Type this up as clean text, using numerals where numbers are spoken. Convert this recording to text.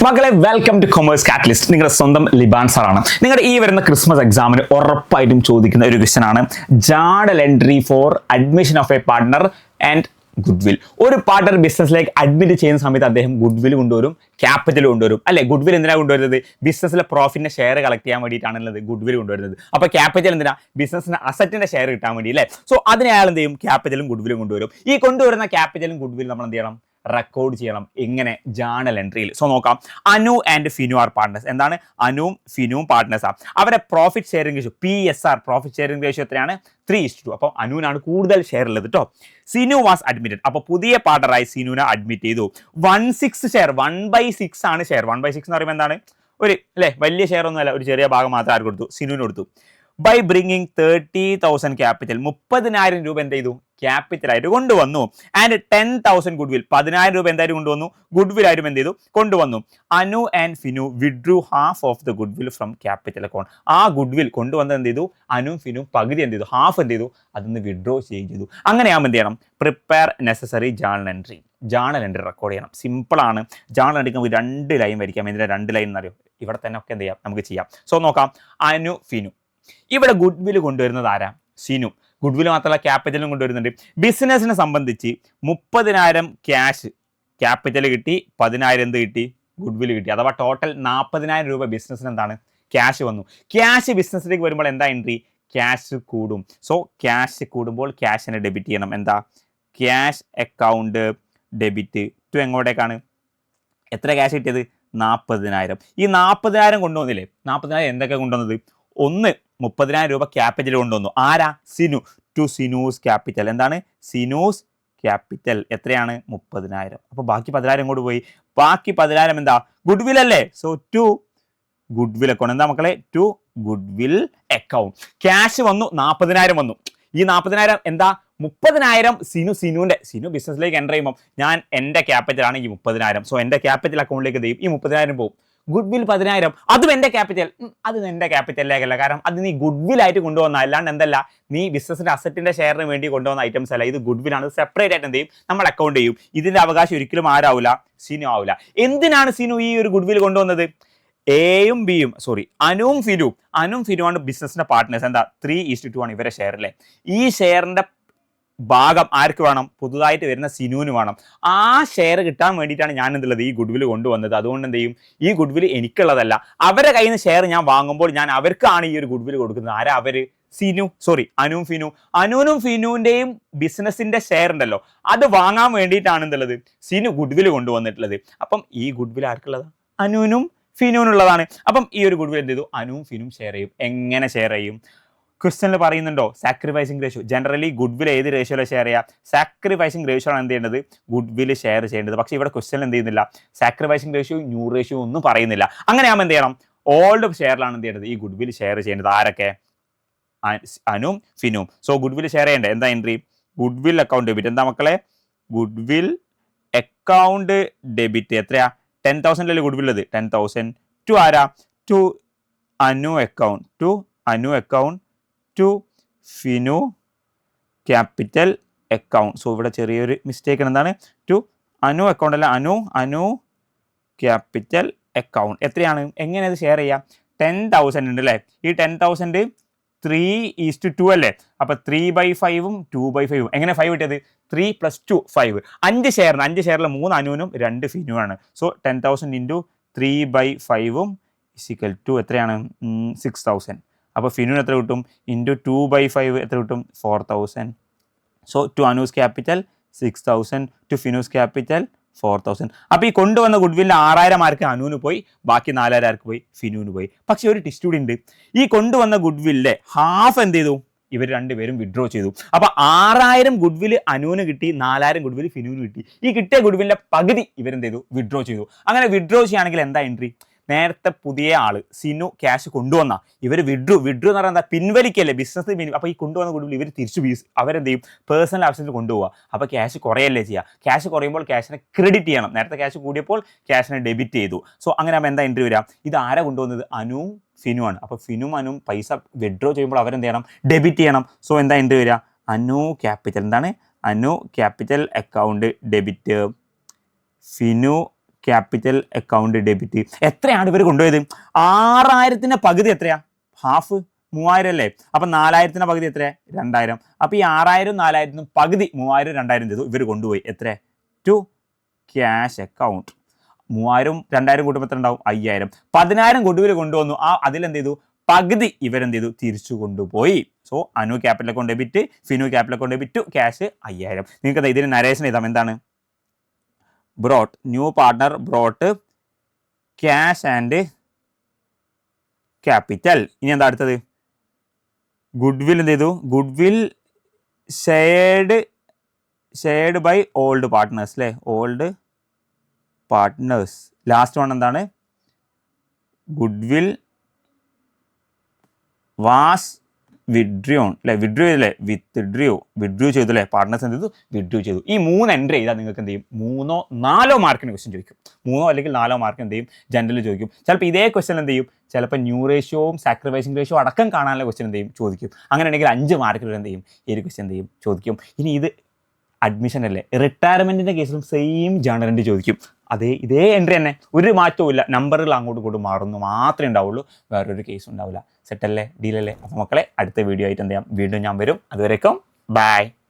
മക്കളെ welcome two commerce catalyst. നിങ്ങളുടെ സ്വന്തം ലിബാൻ സാറാണ്. നിങ്ങളുടെ ഈ വരുന്ന ക്രിസ്മസ് എക്സാമിന് ഉറപ്പായിട്ടും ചോദിക്കുന്ന ഒരു ക്വസ്റ്റൻ ആണ്, journal entry for admission of A partner and goodwill. ഒരു പാർട്ട്ണർ ബിസിനസ്സിലേക്ക് അഡ്മിറ്റ് ചെയ്യുന്ന സമയത്ത് അദ്ദേഹം ഗുഡ്വിൽ കൊണ്ടുവരും, ക്യാപിറ്റൽ കൊണ്ടുവരും അല്ലെ. ഗുഡ്വിൽ എന്തിനാണ് കൊണ്ടുവരുന്നത്? ബിസിനസ്സിലെ പ്രോഫിറ്റിന്റെ ഷെയർ കളക്ട് ചെയ്യാൻ വേണ്ടിയിട്ടാണുള്ളത് ഗുഡ്വിൽ കൊണ്ടുവരുന്നത്. അപ്പോൾ ക്യാപിറ്റൽ എന്തിനാ? ബിസിനസ്സിന് അസറ്റിന്റെ ഷെയർ കിട്ടാൻ വേണ്ടി അല്ലേ. സോ അതിനെ അയാൾ എന്ത് ചെയ്യും? ക്യാപിറ്റലും ഗുഡ്വിലും കൊണ്ടുവരും. ഈ കൊണ്ടുവരുന്ന ക്യാപിറ്റലും ഗുഡ്വിലും നമ്മൾ എന്ത് ചെയ്യണം? റെക്കോർഡ് ചെയ്യണം. എങ്ങനെ? ജേർണൽ എൻട്രിയിൽ. സോ നോക്കാം, Anu and Finu are partners. എന്താണ്? അനുവും ഫിനുവും പാർട്ട്നേഴ്സാണ്. അവരെ profit sharing ratio PSR, profit sharing ratio എത്രയാണ്? 3:2. അപ്പോൾ അനുവിനാണ് കൂടുതൽ ഷെയർ ഉള്ളത് കേട്ടോ. Sinu was admitted. അപ്പോൾ പുതിയ പാർട്ണറായി സിനുവിനെ അഡ്മിറ്റ് ചെയ്തു. 1/6 ഷെയർ, 1/6 ആണ് ഷെയർ. 1/6 എന്ന് പറയുമ്പോൾ എന്താണ്? ഒരു അല്ലേ, വലിയ ഷെയർ ഒന്നുമല്ല, ഒരു ചെറിയ ഭാഗം മാത്രം ആർക്ക് കൊടുത്തു? സിനുവിന് കൊടുത്തു. ബൈ ബ്രിങ്ങിങ് 30,000 ക്യാപിറ്റൽ, 30,000 രൂപ എന്ത് ചെയ്തു? ക്യാപിറ്റലായിട്ട് കൊണ്ടുവന്നു. ആൻഡ് 10,000 ഗുഡ്വിൽ, 10,000 രൂപ എന്തായാലും കൊണ്ടുവന്നു, ഗുഡ്വിൽ ആയിട്ട് എന്ത് ചെയ്തു? കൊണ്ടുവന്നു. Anu and Finu withdrew half of the goodwill from capital account. ആ ഗുഡ്വിൽ കൊണ്ടുവന്നത് എന്ത് ചെയ്തു? അനു ഫിനു പകുതി എന്ത് ചെയ്തു? ഹാഫ് എന്ത് ചെയ്തു? അതൊന്ന് വിഡ്രോ ചെയ്തു. അങ്ങനെയാകുമ്പോൾ എന്ത് ചെയ്യണം? Prepare necessary journal entry. Journal entry record ചെയ്യണം. സിമ്പിളാണ്. ജേർണൽ എൻട്രിക്ക് നമുക്ക് 2 ലൈൻ വരിക്കാം. എന്തിനാ 2 ലൈൻ എന്നറിയോ? ഇവിടെ തന്നെ ഒക്കെ എന്ത് ചെയ്യാം? നമുക്ക് ചെയ്യാം. സോ നോക്കാം, അനു ഫിനു. ഇവിടെ ഗുഡ്വിൽ കൊണ്ടുവരുന്നത് ആരാ? സിനു. ഗുഡ്വിൽ മാത്രമല്ല ക്യാപിറ്റലും കൊണ്ടുവരുന്നുണ്ട്. ബിസിനസിനെ സംബന്ധിച്ച് 30,000 ക്യാഷ് ക്യാപിറ്റൽ കിട്ടി, 10,000 എന്ത് കിട്ടി? ഗുഡ്വിൽ കിട്ടി. അഥവാ ടോട്ടൽ 40,000 രൂപ ബിസിനസ്സിന് എന്താണ്? ക്യാഷ് വന്നു. ക്യാഷ് ബിസിനസ്സിലേക്ക് വരുമ്പോൾ എന്താ എൻട്രി? ക്യാഷ് കൂടും. സോ ക്യാഷ് കൂടുമ്പോൾ ക്യാഷിനെ ഡെബിറ്റ് ചെയ്യണം. എന്താ? ക്യാഷ് അക്കൗണ്ട് ഡെബിറ്റ് ടു എങ്ങോട്ടേക്കാണ്? എത്ര ക്യാഷ് കിട്ടിയത്? 40,000. ഈ 40,000 കൊണ്ടുവന്നില്ലേ? 40,000 എന്തൊക്കെ കൊണ്ടുവന്നത്? ഒന്ന്, 30,000 രൂപ ക്യാപിറ്റൽ കൊണ്ടുവന്നു. ആരാ? സിനു. To Sinu's capital. എന്താണ്? സിനൂസ് ക്യാപിറ്റൽ എത്രയാണ്? 30,000. അപ്പോൾ ബാക്കി 10,000 കൂടി പോയി. ബാക്കി 10,000 എന്താ? ഗുഡ്വിൽ അല്ലേ. So to goodwill account. എന്താ മക്കളെ? To goodwill account. ക്യാഷ് വന്നു, 40,000 വന്നു. ഈ 40,000 എന്താ? 30,000 സിനു ബിസിനസ്സിലേക്ക് എൻ്റർ ചെയ്യുമ്പോൾ ഞാൻ എൻ്റെ ക്യാപിറ്റലാണ് ഈ 30,000. സോ എൻ്റെ ക്യാപിറ്റൽ അക്കൗണ്ടിലേക്ക് ചെയ്യും. ഈ 30,000 പോകും. ഗുഡ്വിൽ 10,000, അതും എൻ്റെ ക്യാപിറ്റൽ. അത് എൻ്റെ ക്യാപിറ്റലിലേക്കല്ല. കാരണം അത് നീ ഗുഡ്വിലായിട്ട് കൊണ്ടുവന്ന, അല്ലാണ്ട് എന്തല്ല, നീ ബിസിനസിന്റെ അസറ്റിന്റെ ഷെയറിന് വേണ്ടി കൊണ്ടുവന്ന ഐറ്റംസ് അല്ല. ഇത് ഗുഡ്വിലാണ്. സെപ്പറേറ്റ് ആയിട്ട് എന്ത് ചെയ്യും? നമ്മൾ അക്കൗണ്ട് ചെയ്യും. ഇതിന്റെ അവകാശം ഒരിക്കലും ആരാവില്ല? സിനു ആവില്ല. എന്തിനാണ് സിനു ഈ ഒരു ഗുഡ്വിൽ കൊണ്ടുവന്നത്? എയും ബിയും അനുവും ഫിനുവാണ് ബിസിനസിന്റെ പാർട്ട്നേഴ്സ്. എന്താ? 3:2 ആണ് ഇവരെ ഷെയർ അല്ലേ. ഈ ഷെയറിന്റെ ഭാഗം ആർക്ക് വേണം? പുതുതായിട്ട് വരുന്ന സിനുവിന് വേണം. ആ ഷെയർ കിട്ടാൻ വേണ്ടിയിട്ടാണ് ഞാൻ എന്തുള്ളത്? ഈ ഗുഡ്വിൽ കൊണ്ടുവന്നത്. അതുകൊണ്ട് എന്ത് ചെയ്യും? ഈ ഗുഡ്വിൽ എനിക്കുള്ളതല്ല. അവരുടെ കയ്യിൽ നിന്ന് ഷെയർ ഞാൻ വാങ്ങുമ്പോൾ ഞാൻ അവർക്കാണ് ഈ ഒരു ഗുഡ്വിൽ കൊടുക്കുന്നത്. ആരാ അവര്? അനുവും ഫിനു. അനുവിനും ഫിനുവിന്റെയും ബിസിനസിന്റെ ഷെയർ ഉണ്ടല്ലോ, അത് വാങ്ങാൻ വേണ്ടിയിട്ടാണ് എന്തുള്ളത്? സിനു ഗുഡ്വിൽ കൊണ്ടുവന്നിട്ടുള്ളത്. അപ്പം ഈ ഗുഡ്വിൽ ആർക്കുള്ളതാണ്? അനുവിനും ഫിനുവിനുള്ളതാണ്. അപ്പം ഈ ഒരു ഗുഡ്വിൽ എന്ത് ചെയ്തു? അനുവും ഫിനും ഷെയർ ചെയ്യും. എങ്ങനെ ഷെയർ ചെയ്യും? ക്വസ്റ്റനിൽ പറയുന്നുണ്ടോ? Sacrificing ratio. ജനറലി ഗുഡ്വിൽ ഏത് റേഷ്യോയിലാണ് ഷെയർ ചെയ്യുക? സാക്രിഫൈസിങ് റേഷ്യോ ആണ് എന്ത് ചെയ്യേണ്ടത്? ഗുഡ്വിൽ ഷെയർ ചെയ്യേണ്ടത്. പക്ഷേ ഇവിടെ ക്വസ്റ്റനിൽ എന്ത് ചെയ്യുന്നില്ല? സാക്രിഫൈസിങ് റേഷ്യോ, ന്യൂ റേഷ്യോ ഒന്നും പറയുന്നില്ല. അങ്ങനെയാകുമ്പോൾ എന്ത് ചെയ്യണം? ഓൾഡ് ഷെയറിലാണ് എന്ത് ചെയ്യേണ്ടത്? ഈ ഗുഡ്വിൽ ഷെയർ ചെയ്യേണ്ടത്. ആരൊക്കെ? അനുവും ഫിനും. സോ ഗുഡ്വിൽ ഷെയർ ചെയ്യേണ്ടത് എന്താ എൻട്രി? Goodwill account debit. എന്താ മക്കളെ? Goodwill account debit. എത്രയാ? 10,000 ഗുഡ്വിൽ ഉള്ളത്. 10,000 ടു ആരാ? To Anu account to Finu capital account. So ഇവിടെ ചെറിയൊരു മിസ്റ്റേക്ക്. എന്താണ്? ടു അനു അക്കൗണ്ട് അല്ല, അനു ക്യാപിറ്റൽ അക്കൗണ്ട്. എത്രയാണ്? എങ്ങനെ അത് ഷെയർ ചെയ്യാം? 10,000 ഉണ്ട് അല്ലേ. ഈ 10,000 3:2 അല്ലേ. അപ്പൊ 3/5ഉം 2/5ഉം. എങ്ങനെ 5 കിട്ടിയത്? 3 + 2 5. 5 ഷെയറിൽ 3 അനുവിനും 2 ഫിനുവാണ്. സോ 10,000 ഇൻറ്റു 3/5ഉം ഇസിക്കൽ ടു എത്രയാണ്? 6,000. അപ്പോൾ ഫിനുവിന് എത്ര കിട്ടും? ഇൻറ്റു 2/5 എത്ര കിട്ടും? 4,000. So to Anu's capital 6,000 to Finu's capital 4,000. അപ്പോൾ ഈ കൊണ്ടുവന്ന ഗുഡ്വില്ലിൻ്റെ 6,000 ആർക്ക്? അനുവിന് പോയി. ബാക്കി 4,000 ആർക്ക് പോയി? ഫിനുവിന് പോയി. പക്ഷേ ഒരു ടിസ്റ്റ് കൂടി ഉണ്ട്. ഈ കൊണ്ടുവന്ന ഗുഡ്വില്ലിൻ്റെ ഹാഫ് എന്ത് ചെയ്തു? ഇവർ രണ്ടുപേരും വിഡ്രോ ചെയ്തു. അപ്പോൾ 6,000 ഗുഡ്വിൽ അനുവിന് കിട്ടി, 4,000 ഗുഡ്വിൽ ഫിനുവിന് കിട്ടി. ഈ കിട്ടിയ ഗുഡ്വില്ലിൻ്റെ പകുതി ഇവരെന്ത് ചെയ്തു? വിഡ്രോ ചെയ്തു. അങ്ങനെ വിഡ്രോ ചെയ്യുകയാണെങ്കിൽ എന്താ എൻട്രി? നേരത്തെ പുതിയ ആള് സിനു ക്യാഷ് കൊണ്ടുവന്ന ഇവർ വിഡ്രൂ എന്ന് പറഞ്ഞാൽ എന്താ? പിൻവലിക്കല്ലേ, ബിസിനസ്. അപ്പോൾ ഈ കൊണ്ടുവന്ന ഗുഡ്വിൽ ഇവർ തിരിച്ചു അവരെന്ത് ചെയ്യും? പേഴ്സണൽ ആവശ്യത്തിന് കൊണ്ടുപോകുക. അപ്പോൾ ക്യാഷ് കുറയല്ലേ ചെയ്യുക. ക്യാഷ് കുറയുമ്പോൾ ക്യാഷിനെ ക്രെഡിറ്റ് ചെയ്യണം. നേരത്തെ ക്യാഷ് കൂടിയപ്പോൾ ക്യാഷിനെ ഡെബിറ്റ് ചെയ്തു. സോ അങ്ങനെ ആകുമ്പോൾ എന്താ എൻട്രി വരിക? ഇത് ആരാ കൊണ്ടുവന്നത്? അനുവും ഫിനു ആണ്. അപ്പോൾ ഫിനും അനുവും പൈസ വിഡ്രോ ചെയ്യുമ്പോൾ അവരെന്ത് ചെയ്യണം? ഡെബിറ്റ് ചെയ്യണം. സോ എന്താ എൻട്രി വരിക? അനു ക്യാപിറ്റൽ. എന്താണ്? Anu capital account debit, Finu capital account debit. എത്രയാണ് ഇവർ കൊണ്ടുപോയത്? 6000ൻ്റെ പകുതി എത്രയാ? ഹാഫ് 3000 അല്ലേ? അപ്പം 4000ൻ്റെ പകുതി എത്ര? 2000. അപ്പോൾ ഈ 6000 4000 പകുതി 3000 2000 ചെയ്തു ഇവർ കൊണ്ടുപോയി. എത്ര? To cash account. 3000 2000 കൂട്ടുമ്പോൾ എത്ര ഉണ്ടാവും? 5000. 10000 ഗുഡ്വിൽ കൊണ്ടുവന്നു. അതിലെന്ത് ചെയ്തു? പകുതി ഇവരെന്ത് ചെയ്തു? തിരിച്ചു കൊണ്ടുപോയി. So Anu capital account debit, Finu capital account debit, cash 5000. നിങ്ങൾക്ക് ഇതിന് നരേഷൻ എഴുതാം. എന്താണ്? Brought, new partner brought cash and capital. ഇനി എന്താ അടുത്തത്? ഗുഡ്വിൽ എന്ത് ചെയ്തു? Goodwill shared by old partners അല്ലേ? Old partners. ലാസ്റ്റ് വൺ എന്താണ്? ഗുഡ്വിൽ വാസ് വിഡ്രൂൺ അല്ലേ? വിഡ്രൂ അല്ലേ? വിഡ്രൂ ചെയ്തു അല്ലേ? പാർട്ട്നേഴ്സ് എന്ത് ചെയ്തു? വിഡ്രൂ ചെയ്തു. ഈ 3 എൻട്രി ചെയ്താൽ നിങ്ങൾക്ക് എന്ത് ചെയ്യും? 3 4 മാർക്കിന് ക്വസ്റ്റ്യൻ ചോദിക്കും. 3 അല്ലെങ്കിൽ 4 മാർക്ക് എന്ത് ചെയ്യും? ജനറൽ ചോദിക്കും. ചിലപ്പോൾ ഇതേ ക്വസ്റ്റ്യൻ എന്ത് ചെയ്യും? ചിലപ്പോൾ ന്യൂ റേഷ്യോവും സാക്രിഫൈസിങ് റേഷ്യോ അടക്കം കാണാനുള്ള ക്വസ്റ്റ്യൻ എന്ത് ചെയ്യും? ചോദിക്കും. അങ്ങനെയാണെങ്കിൽ 5 മാർക്കിൽ എന്ത് ചെയ്യും? ഈ ഒരു ക്വസ്റ്റ്യൻ എന്ത് ചെയ്യും? ചോദിക്കും. ഇനി ഇത് അഡ്മിഷൻ അല്ലേ? റിട്ടയർമെൻറ്റിൻ്റെ കേസിലും സെയിം ജേണൽ എൻട്രി ചോദിക്കും. ഇതേ എൻട്രി തന്നെ, ഒരു മാറ്റവും ഇല്ല. നമ്പറുകൾ അങ്ങോട്ടും ഇങ്ങോട്ടും മാറുന്നു മാത്രമേ ഉണ്ടാവുള്ളൂ, വേറൊരു കേസും ഉണ്ടാവില്ല. സെറ്റല്ലേ? ഡീലല്ലേ? അപ്പോൾ മക്കളെ, അടുത്ത വീഡിയോ ആയിട്ട് എന്ത് ചെയ്യാം? വീണ്ടും ഞാൻ വരും. അതുവരേക്കും ബൈ.